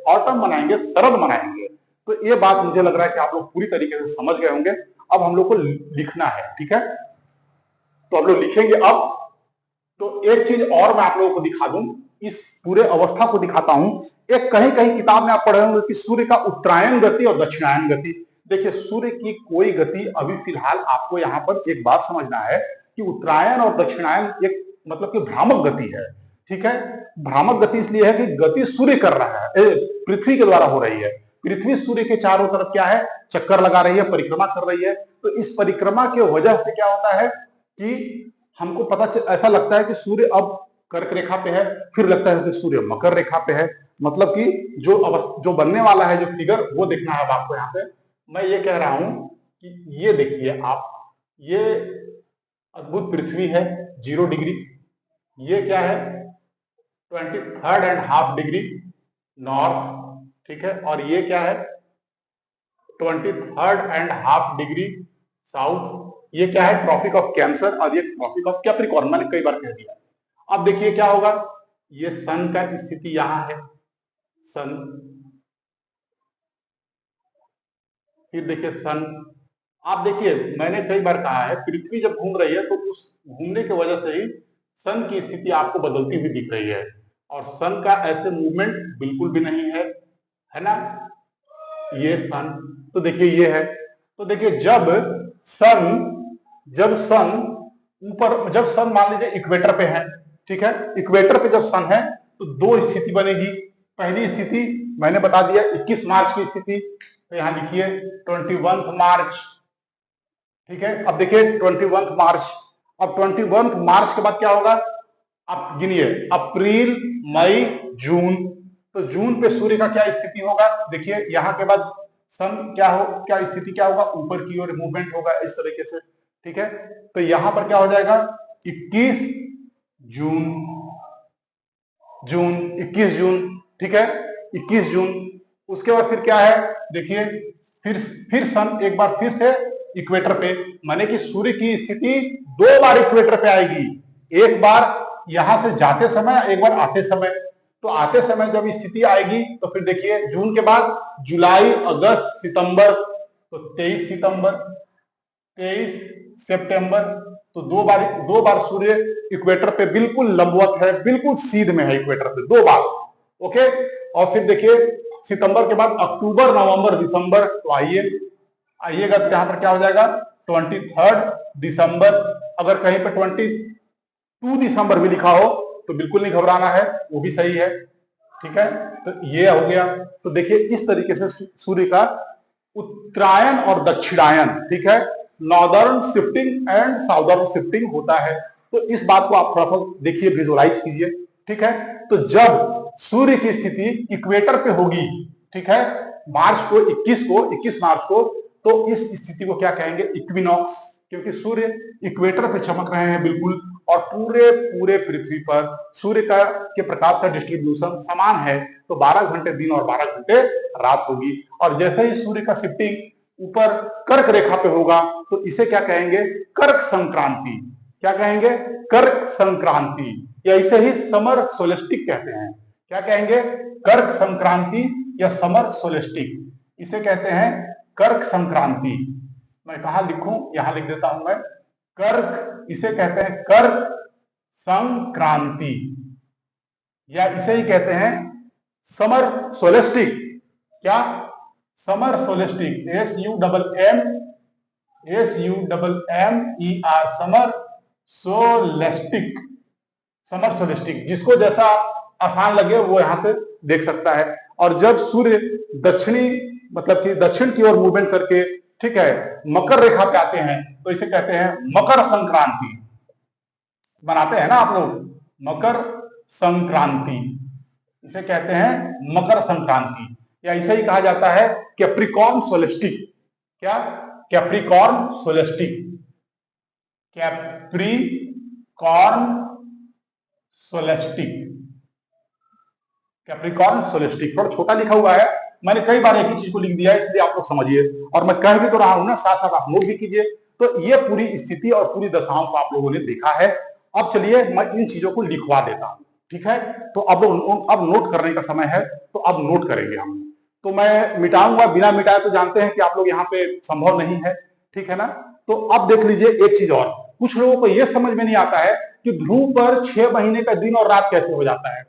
ऑटम मनाएंगे, शरद मनाएंगे। तो ये बात मुझे लग रहा है कि आप लोग पूरी तरीके से समझ गए होंगे। अब हम लोग को लिखना है, ठीक है, तो हम लोग लिखेंगे अब। तो एक चीज और मैं आप लोगों को दिखा दूं, इस पूरे अवस्था को दिखाता हूं। एक कहीं कहीं किताब में आप पढ़े होंगे कि सूर्य का उत्तरायण गति और दक्षिणायन गति। देखिए, सूर्य की कोई गति अभी फिलहाल आपको यहाँ पर एक बात समझना है कि उत्तरायण और दक्षिणायन एक मतलब कि भ्रामक गति है, ठीक है। भ्रामक गति इसलिए है कि गति सूर्य कर रहा है, पृथ्वी के द्वारा हो रही है। पृथ्वी सूर्य के चारों तरफ क्या है, चक्कर लगा रही है, परिक्रमा कर रही है। तो इस परिक्रमा की वजह से क्या होता है कि हमको ऐसा लगता है कि सूर्य अब कर्क रेखा पे है, फिर लगता है कि सूर्य मकर रेखा पे है। मतलब कि जो बनने वाला है, जो फिगर, वो देखना है आपको। यहाँ पे मैं ये कह रहा हूं कि ये देखिए आप, ये अद्भुत पृथ्वी है 0 डिग्री, ये क्या है 23.5 डिग्री नॉर्थ, ठीक है, और ये क्या है 23.5 डिग्री साउथ। ये क्या है ट्रॉपिक ऑफ कैंसर, और ये ट्रॉपिक ऑफ कैप्रिकॉर्न, मैंने कई बार कह दिया। अब देखिए क्या होगा, ये सन का स्थिति यहां है, सन, फिर देखिए सन। आप देखिए मैंने कई बार कहा है, पृथ्वी जब घूम रही है तो उस घूमने की वजह से ही सन की स्थिति आपको बदलती हुई दिख रही है, और सन का ऐसे मूवमेंट बिल्कुल भी नहीं है ना। ये सन, तो देखिए ये है। तो देखिए जब सन ऊपर, जब सन मान लीजिए इक्वेटर पे है, ठीक है, इक्वेटर पे जब सन है तो दो स्थिति बनेगी। पहली स्थिति मैंने बता दिया 21 मार्च की स्थिति, तो यहां लिखिए 21 मार्च, ठीक है। अब देखिए 21 मार्च, अब 21 मार्च के बाद क्या होगा, आप गिनिए, अप्रैल, मई, जून। तो जून पे सूर्य का क्या स्थिति होगा, देखिए यहां के बाद सन क्या स्थिति क्या होगा, ऊपर की ओर मूवमेंट होगा इस तरीके से, ठीक है। तो यहां पर क्या हो जाएगा 21 जून, 21 जून, ठीक है, 21 जून। उसके बाद फिर क्या है, देखिए फिर सन एक बार फिर से इक्वेटर पे, माने कि सूर्य की स्थिति 2 बार इक्वेटर पे आएगी, एक बार यहां से जाते समय, एक बार आते समय। तो आते समय जब स्थिति आएगी तो फिर देखिए जून के बाद जुलाई, अगस्त, सितंबर, तो 23 सितंबर, 23 सितंबर। तो दो बार सूर्य इक्वेटर पे बिल्कुल लंबवत है, बिल्कुल सीध में है इक्वेटर पे 2 बार, ओके। और फिर देखिए सितंबर के बाद अक्टूबर, नवंबर, दिसंबर। तो आइएगा तो यहां पर क्या हो जाएगा 23 दिसंबर। अगर कहीं पे 22 दिसंबर भी लिखा हो तो बिल्कुल नहीं घबराना है, वो भी सही है, ठीक है। तो ये हो गया। तो देखिए इस तरीके से सूर्य का उत्तरायण और दक्षिणायन, ठीक है, northern shifting and southern shifting होता है। तो इस बात को आप थोड़ा सा देखिए, विजुअलाइज कीजिए, ठीक है। तो जब सूर्य की स्थिति इक्वेटर पे होगी, ठीक है, मार्च को 21 मार्च को, तो इस स्थिति को क्या कहेंगे, इक्विनॉक्स, क्योंकि सूर्य इक्वेटर पे चमक रहे हैं बिल्कुल, और पूरे पृथ्वी पर सूर्य के प्रकाश का डिस्ट्रीब्यूशन समान है। तो 12 घंटे दिन और 12 घंटे रात होगी। और जैसे ही सूर्य का शिफ्टिंग ऊपर कर्क रेखा पे होगा तो इसे क्या कहेंगे, कर्क संक्रांति। क्या कहेंगे, कर्क संक्रांति, या इसे ही समर सोलेस्टिक कहते हैं। क्या कहेंगे, कर्क संक्रांति या समर सोलेस्टिक, इसे कहते हैं कर्क संक्रांति। मैं कहा लिखूं, यहां लिख देता हूं मैं, कर्क, इसे कहते हैं कर्क संक्रांति, या इसे ही कहते हैं समर सोलेस्टिक। क्या, समर सोलेस्टिक, SUMMER, समर सोलेस्टिक, समर सोलेस्टिक। जिसको जैसा आसान लगे वो यहां से देख सकता है। और जब सूर्य दक्षिणी मतलब कि दक्षिण की ओर मूवमेंट करके, ठीक है, मकर रेखा पे आते हैं तो इसे कहते हैं मकर संक्रांति। बनाते हैं ना आप लोग, मकर संक्रांति, इसे कहते हैं मकर संक्रांति, या इसे ही कहा जाता है कैप्रिकॉर्न सोलेस्टिक। क्या, कैप्रिकॉर्न सोलेस्टिक, कैप्रिकॉर्न सोलेस्टिक, कैप्रिकॉर्न सोलेस्टिक। थोड़ा छोटा लिखा हुआ है, मैंने कई बार एक ही चीज को लिख दिया है, इसलिए आप लोग समझिए। और मैं कह भी तो रहा हूं ना, साथ साथ आप नोट भी कीजिए। तो ये पूरी स्थिति और पूरी दशाओं को आप लोगों ने देखा है। अब चलिए मैं इन चीजों को लिखवा देता हूं, ठीक है। तो अब नोट करने का समय है, तो अब नोट करेंगे हम। तो मैं मिटाऊंगा, बिना मिटाए तो जानते हैं कि आप लोग यहाँ पे संभव नहीं है, ठीक है ना। तो अब देख लीजिए एक चीज और, कुछ लोगों को यह समझ में नहीं आता है कि ध्रुव पर 6 महीने का दिन और रात कैसे हो जाता है।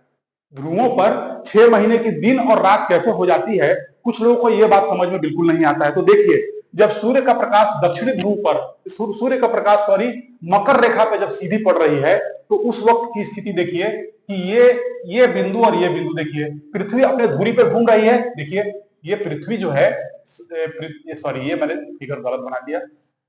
ध्रुवों पर 6 महीने की दिन और रात कैसे हो जाती है, कुछ लोगों को यह बात समझ में बिल्कुल नहीं आता है। तो देखिए, जब सूर्य का प्रकाश दक्षिणी ध्रुव पर, सूर्य का प्रकाश मकर रेखा पे जब सीधी पड़ रही है, तो उस वक्त की स्थिति देखिए कि ये बिंदु और ये बिंदु, देखिए पृथ्वी अपने धुरी पे घूम रही है। देखिए ये पृथ्वी जो है, ये मैंने फिगर गलत बना दिया,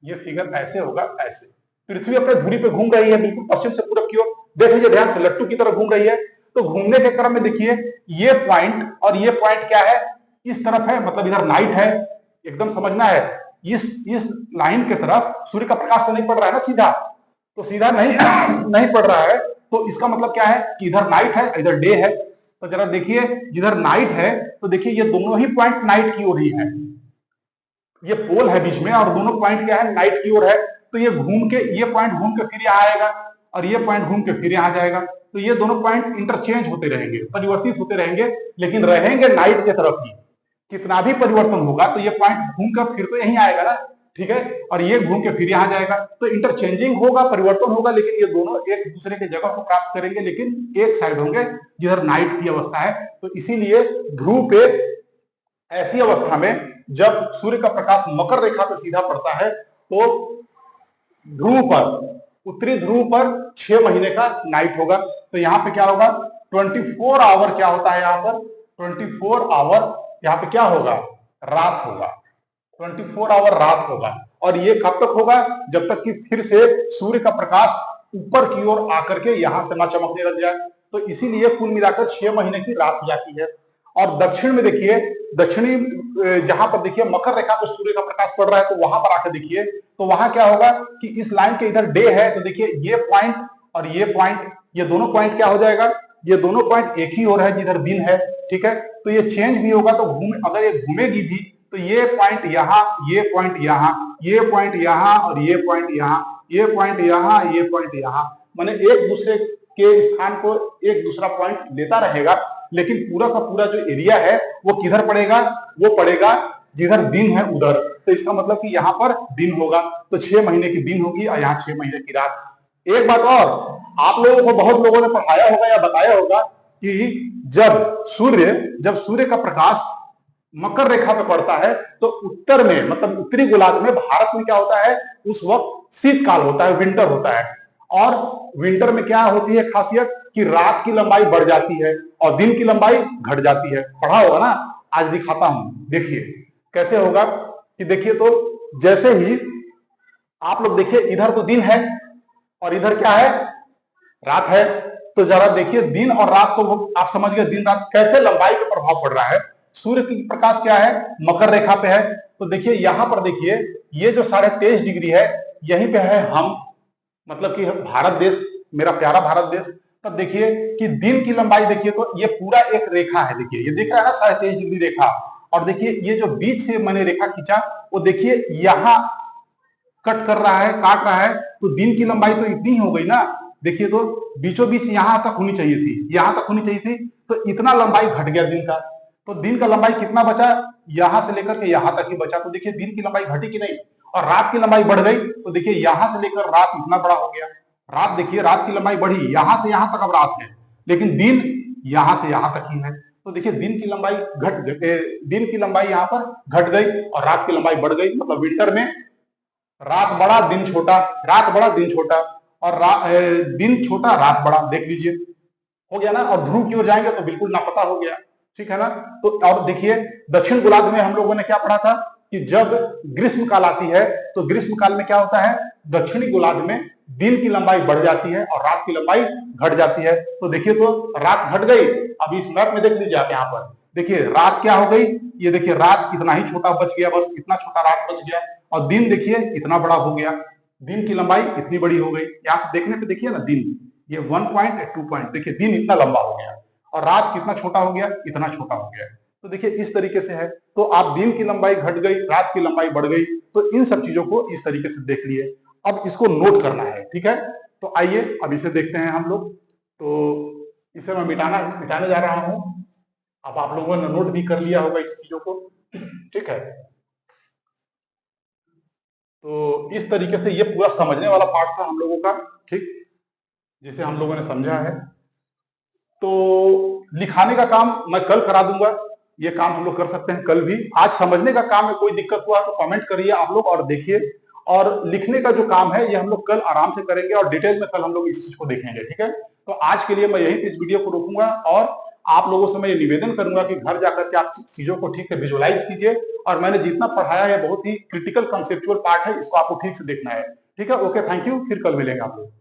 ये फिगर ऐसे होगा, ऐसे पृथ्वी अपने धुरी पे घूम रही है, बिल्कुल पश्चिम से पूरब की ओर। देख लीजिए ध्यान से, लट्टू की तरह घूम रही है। तो घूमने के क्रम में देखिए ये पॉइंट और ये पॉइंट क्या है, इस तरफ है, मतलब इधर नाइट है, एकदम समझना है। इस लाइन के तरफ सूर्य का प्रकाश तो नहीं पड़ रहा है ना सीधा, तो सीधा नहीं पड़ रहा है, तो इसका मतलब क्या है कि इधर नाइट है, इधर डे है। तो जरा देखिए, जिधर नाइट है तो देखिए ये दोनों ही पॉइंट नाइट की ओर ही है, ये पोल है बीच में और दोनों पॉइंट क्या है, नाइट की ओर है। तो ये घूम के, ये पॉइंट घूम के फिर यहाँ आएगा और ये पॉइंट घूम के फिर यहाँ जाएगा। तो ये दोनों पॉइंट इंटरचेंज होते रहेंगे, परिवर्तित होते रहेंगे, लेकिन रहेंगे नाइट की तरफ ही। कितना भी परिवर्तन होगा तो ये पॉइंट घूम कर फिर तो यहीं आएगा ना, ठीक है, और ये घूम के फिर यहाँ जाएगा। तो इंटरचेंजिंग होगा, परिवर्तन होगा, लेकिन ये दोनों एक दूसरे के जगह को प्राप्त करेंगे, लेकिन एक साइड होंगे जिधर नाइट की अवस्था है। तो इसीलिए ध्रुव पे ऐसी अवस्था में जब सूर्य का प्रकाश मकर रेखा पर सीधा पड़ता है, तो ध्रुव पर, उत्तरी ध्रुव पर 6 महीने का नाइट होगा। तो यहाँ पे क्या होगा, 24 आवर क्या होता है, यहाँ पर 24 आवर यहाँ पे क्या होगा, रात होगा, 24 आवर रात होगा। और ये कब तक होगा, जब तक कि फिर से सूर्य का प्रकाश ऊपर की ओर आकर के यहां से ना चमकने लग जाए। तो इसीलिए कुल मिलाकर 6 महीने की रात हो जाती है। और दक्षिण में देखिए, दक्षिणी जहां पर देखिए मकर रेखा पर सूर्य का प्रकाश पड़ रहा है, तो वहां पर आकर देखिए, तो वहां क्या होगा कि इस लाइन के इधर डे है, तो देखिए ये पॉइंट और ये पॉइंट, ये दोनों पॉइंट क्या हो जाएगा, ये दोनों पॉइंट एक ही ओर है जिधर दिन है, ठीक है। तो ये चेंज भी होगा, तो अगर ये घूमेगी भी तो ये पॉइंट यहाँ, ये पॉइंट यहाँ, ये पॉइंट यहाँ और ये पॉइंट यहाँ, ये पॉइंट यहाँ, ये पॉइंट यहाँ, माने एक दूसरे के स्थान को एक दूसरा पॉइंट लेता रहेगा, लेकिन पूरा का पूरा जो एरिया है वो किधर पड़ेगा, वो पड़ेगा जिधर दिन है उधर। तो इसका मतलब कि यहाँ पर दिन होगा, तो 6 महीने की दिन होगी और यहाँ 6 महीने की रात। एक बात और, आप लोगों को बहुत लोगों ने पढ़ाया होगा या बताया होगा कि जब सूर्य का प्रकाश मकर रेखा पे पड़ता है, तो उत्तर में, मतलब उत्तरी गोलार्ध में, भारत में क्या होता है, उस वक्त शीतकाल होता है, विंटर होता है। और विंटर में क्या होती है खासियत कि रात की लंबाई बढ़ जाती है और दिन की लंबाई घट जाती है। पढ़ा होगा ना, आज दिखाता हूं, देखिए कैसे होगा कि देखिए, तो जैसे ही आप लोग देखिए, इधर तो दिन है और इधर क्या है, रात है। तो जरा देखिए, दिन और रात को आप समझ गए, दिन रात कैसे लंबाई का प्रभाव पड़ रहा है। सूर्य की प्रकाश क्या है, मकर रेखा पे है, तो देखिए यहां पर देखिए, ये जो 23.5 डिग्री है, यहीं पे है हम, मतलब कि भारत देश, मेरा प्यारा भारत देश। तब देखिए कि दिन की लंबाई देखिए, तो ये पूरा एक रेखा है, देखिए ये दिख रहा है ना 23.5 डिग्री रेखा। और देखिए ये जो बीच से मैंने रेखा खींचा, वो देखिए यहां कट कर रहा है, काट रहा है, तो दिन की लंबाई तो इतनी हो गई ना। देखिए तो बीचों बीच यहां तक होनी चाहिए थी, यहां तक होनी चाहिए थी, तो इतना लंबाई घट गया दिन का। तो दिन का लंबाई कितना बचा, यहां से लेकर के यहां तक ही बचा। तो देखिए दिन की लंबाई घटी कि नहीं, और रात की लंबाई बढ़ गई। तो देखिए यहां से लेकर रात इतना बड़ा हो गया, रात देखिए, रात की लंबाई बढ़ी, यहां से यहां तक अब रात है, लेकिन दिन यहां से यहां तक ही है। तो देखिए दिन की लंबाई दिन की लंबाई यहां पर घट गई और रात की लंबाई बढ़ गई। मतलब विंटर में रात बड़ा दिन छोटा, रात बड़ा दिन छोटा, और दिन छोटा रात बड़ा, देख लीजिए हो गया ना। और ध्रुव की ओर जाएंगे तो बिल्कुल नापता हो गया, ठीक है ना। तो और देखिए, दक्षिण गोलार्ध में हम लोगों ने क्या पढ़ा था कि जब ग्रीष्म काल आती है, तो ग्रीष्म काल में क्या होता है, दक्षिणी गोलार्ध में दिन की लंबाई बढ़ जाती है और रात की लंबाई घट जाती है। तो देखिए, तो रात घट गई। अभी इस मैप में देख लीजिए आप, यहाँ पर देखिए रात क्या हो गई, ये देखिए रात इतना ही छोटा बच गया, बस इतना छोटा रात बच गया, और दिन देखिए इतना बड़ा हो गया, दिन की लंबाई इतनी बड़ी हो गई। यहां से देखने पे देखिए ना, दिन ये 1 पॉइंट 2 पॉइंट, देखिए दिन इतना लंबा हो गया और रात कितना छोटा हो गया, इतना छोटा हो गया। तो देखिए इस तरीके से है। तो आप दिन की लंबाई घट गई, रात की लंबाई बढ़ गई, तो इन सब चीजों को इस तरीके से देख लिए। अब इसको नोट करना है, ठीक है। तो आइए अब इसे देखते हैं हम लोग। तो इसे मैं मिटाने जा रहा हूं। अब आप लोगों ने नोट भी कर लिया होगा इस चीजों को, ठीक है। तो इस तरीके से ये पूरा समझने वाला पार्ट था हम लोगों का, ठीक, जिसे हम लोगों ने समझा है। तो लिखाने का काम मैं कल करा दूंगा, ये काम हम लोग कर सकते हैं कल भी। आज समझने का काम में कोई दिक्कत हुआ तो कमेंट करिए आप लोग और देखिए, और लिखने का जो काम है ये हम लोग कल आराम से करेंगे और डिटेल में कल हम लोग इस चीज को देखेंगे, ठीक है। तो आज के लिए मैं यही इस वीडियो को रोकूंगा और आप लोगों से मैं ये निवेदन करूंगा कि घर जाकर के आप चीजों को ठीक से विजुअलाइज कीजिए, और मैंने जितना पढ़ाया है बहुत ही क्रिटिकल कंसेप्चुअल पार्ट है, इसको आपको ठीक से देखना है, ठीक है। ओके, थैंक यू, फिर कल मिलेंगे आप लोग।